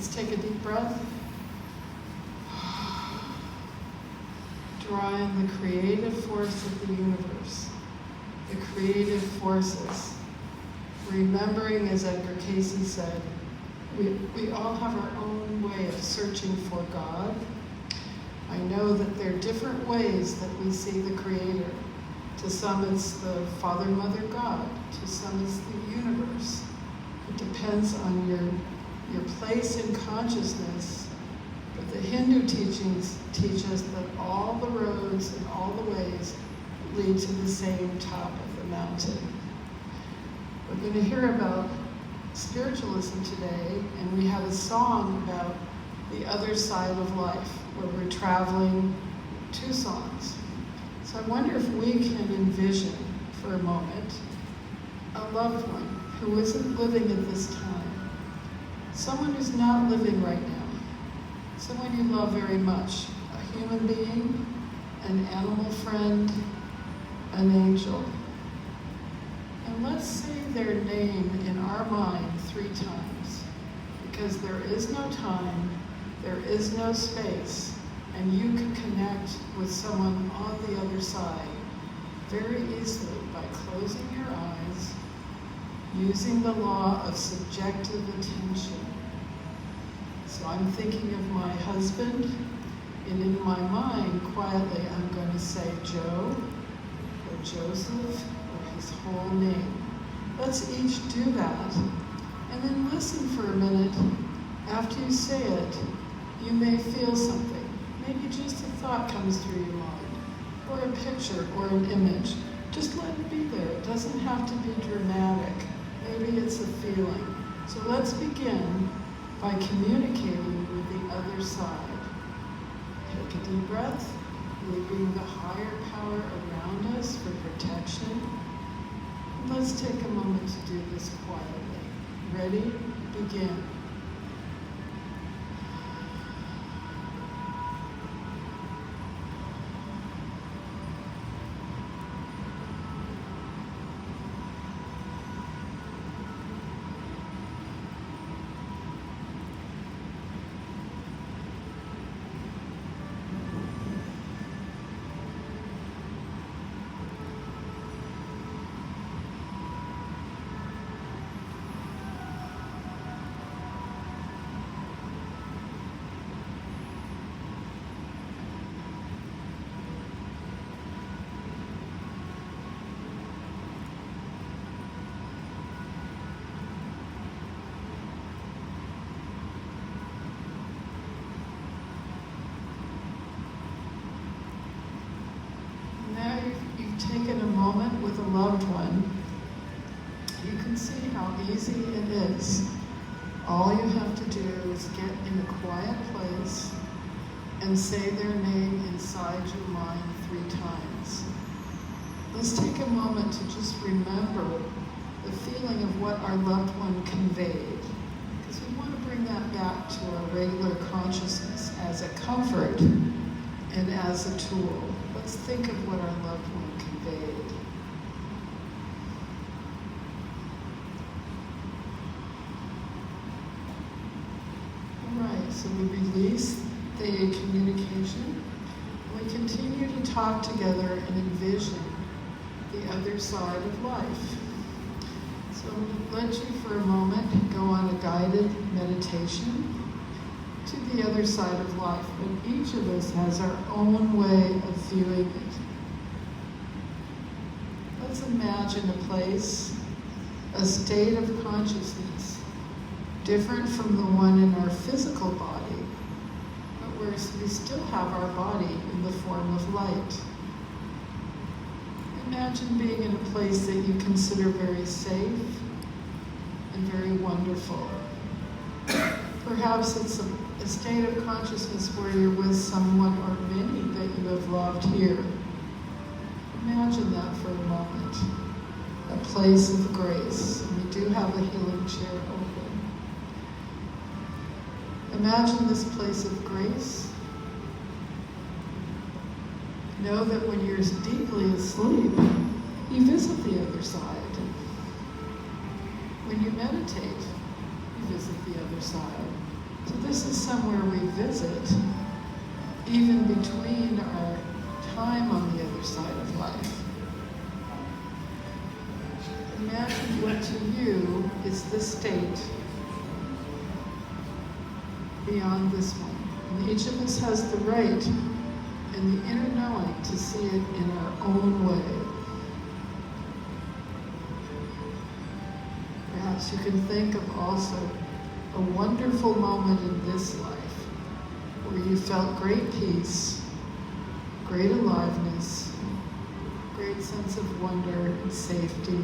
Let's take a deep breath. Draw in the creative force of the universe, the creative forces. Remembering, as Edgar Cayce said, we all have our own way of searching for God. I know that there are different ways that we see the Creator. To some it's the Father, Mother, God. To some it's the universe. It depends on your place in consciousness. But the Hindu teachings teach us that all the roads and all the ways lead to the same top of the mountain. We're going to hear about spiritualism today, and we have a song about the other side of life, where we're traveling 2 songs. So I wonder if we can envision for a moment a loved one who isn't living at this time, someone who's not living right now, someone you love very much, a human being, an animal friend, an angel. And let's say their name in our mind 3 times, because there is no time, there is no space, and you can connect with someone on the other side very easily by closing your eyes, using the law of subjective attention. So I'm thinking of my husband, and in my mind, quietly, I'm going to say Joe, or Joseph, or his whole name. Let's each do that, and then listen for a minute. After you say it, you may feel something. Maybe just a thought comes through your mind, or a picture, or an image. Just let it be there. It doesn't have to be dramatic. Maybe it's a feeling. So let's begin by communicating with the other side. Take a deep breath, leaving the higher power around us for protection. And let's take a moment to do this quietly. Ready? Begin. Taken a moment with a loved one, you can see how easy it is. All you have to do is get in a quiet place and say their name inside your mind 3 times. Let's take a moment to just remember the feeling of what our loved one conveyed, because we want to bring that back to our regular consciousness as a comfort and as a tool. Let's think of what our loved one conveyed. All right, so we release the communication. We continue to talk together and envision the other side of life. So I'm going to let you for a moment go on a guided meditation to the other side of life, but each of us has our own way of viewing it. Let's imagine a place, a state of consciousness, different from the one in our physical body, but where we still have our body in the form of light. Imagine being in a place that you consider very safe and very wonderful. Perhaps it's a state of consciousness where you're with someone or many that you have loved here. Imagine that for a moment. A place of grace. And we do have a healing chair open. Imagine this place of grace. Know that when you're deeply asleep, you visit the other side. When you meditate, you visit the other side. So this is somewhere we visit, even between our time on the other side of life. Imagine what to you is the state beyond this one. And each of us has the right and the inner knowing to see it in our own way. Perhaps you can think of also a wonderful moment in this life where you felt great peace, great aliveness, great sense of wonder and safety.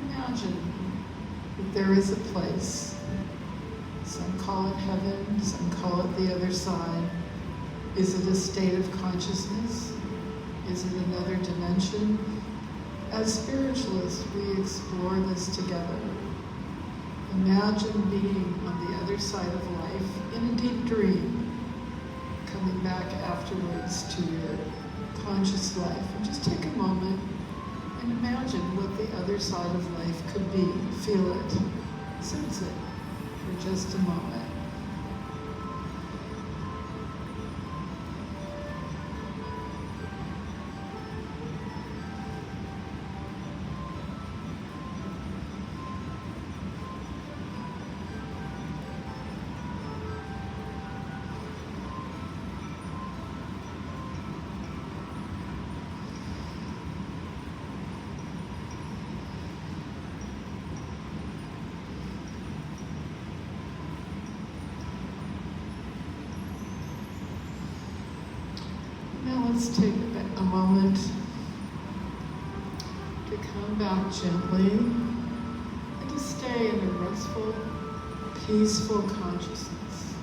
Imagine that there is a place. Some call it heaven, some call it the other side. Is it a state of consciousness? Is it another dimension? As spiritualists, we explore this together. Imagine being on the other side of life in a deep dream, coming back afterwards to your conscious life. And just take a moment and imagine what the other side of life could be. Feel it, sense it for just a moment. Now let's take a moment to come back gently and to stay in a restful, peaceful consciousness.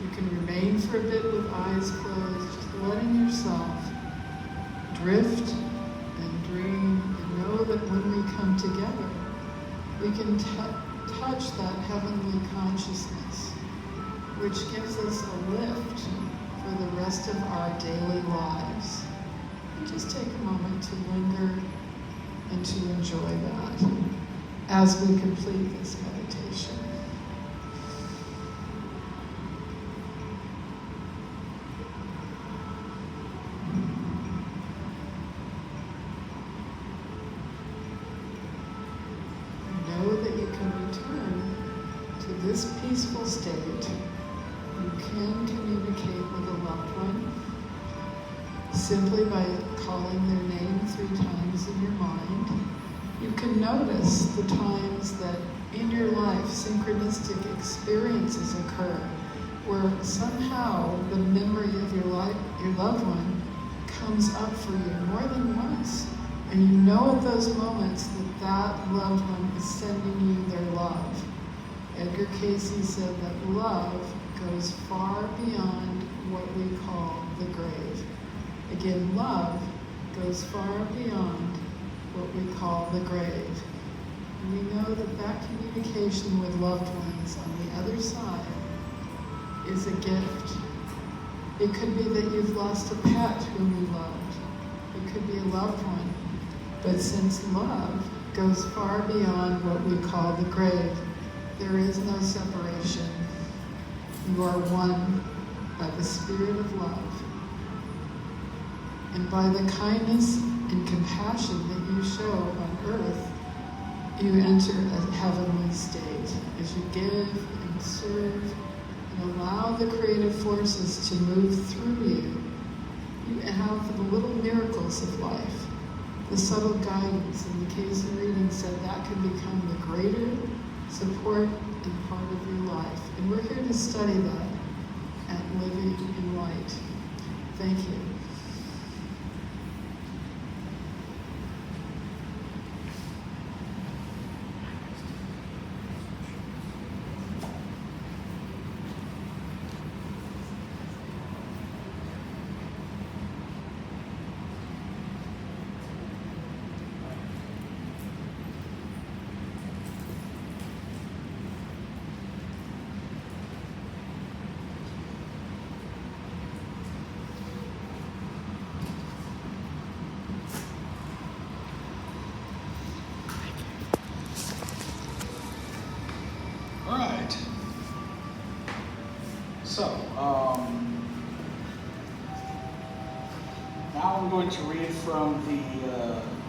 You can remain for a bit with eyes closed, just letting yourself drift and dream, and know that when we come together, we can touch that heavenly consciousness, which gives us a lift for the rest of our daily lives. And just take a moment to linger and to enjoy that as we complete this meditation. Know that you can return to this peaceful state. You can communicate with a loved one simply by calling their name 3 times in your mind. You can notice the times that in your life synchronistic experiences occur where somehow the memory of your loved one comes up for you more than once. And you know at those moments that that loved one is sending you their love. Edgar Cayce said that love goes far beyond what we call the grave. Again, love goes far beyond what we call the grave. And we know that that communication with loved ones on the other side is a gift. It could be that you've lost a pet whom you loved. It could be a loved one. But since love goes far beyond what we call the grave, there is no separation. You are one by the Spirit of love. And by the kindness and compassion that you show on earth, you enter a heavenly state as you give and serve and allow the creative forces to move through you. You have the little miracles of life, the subtle guidance. In the Cayce reading said that can become the greater support and part of your life. And we're here to study that at Living in Light. Thank you. All right. So, now I'm going to read from the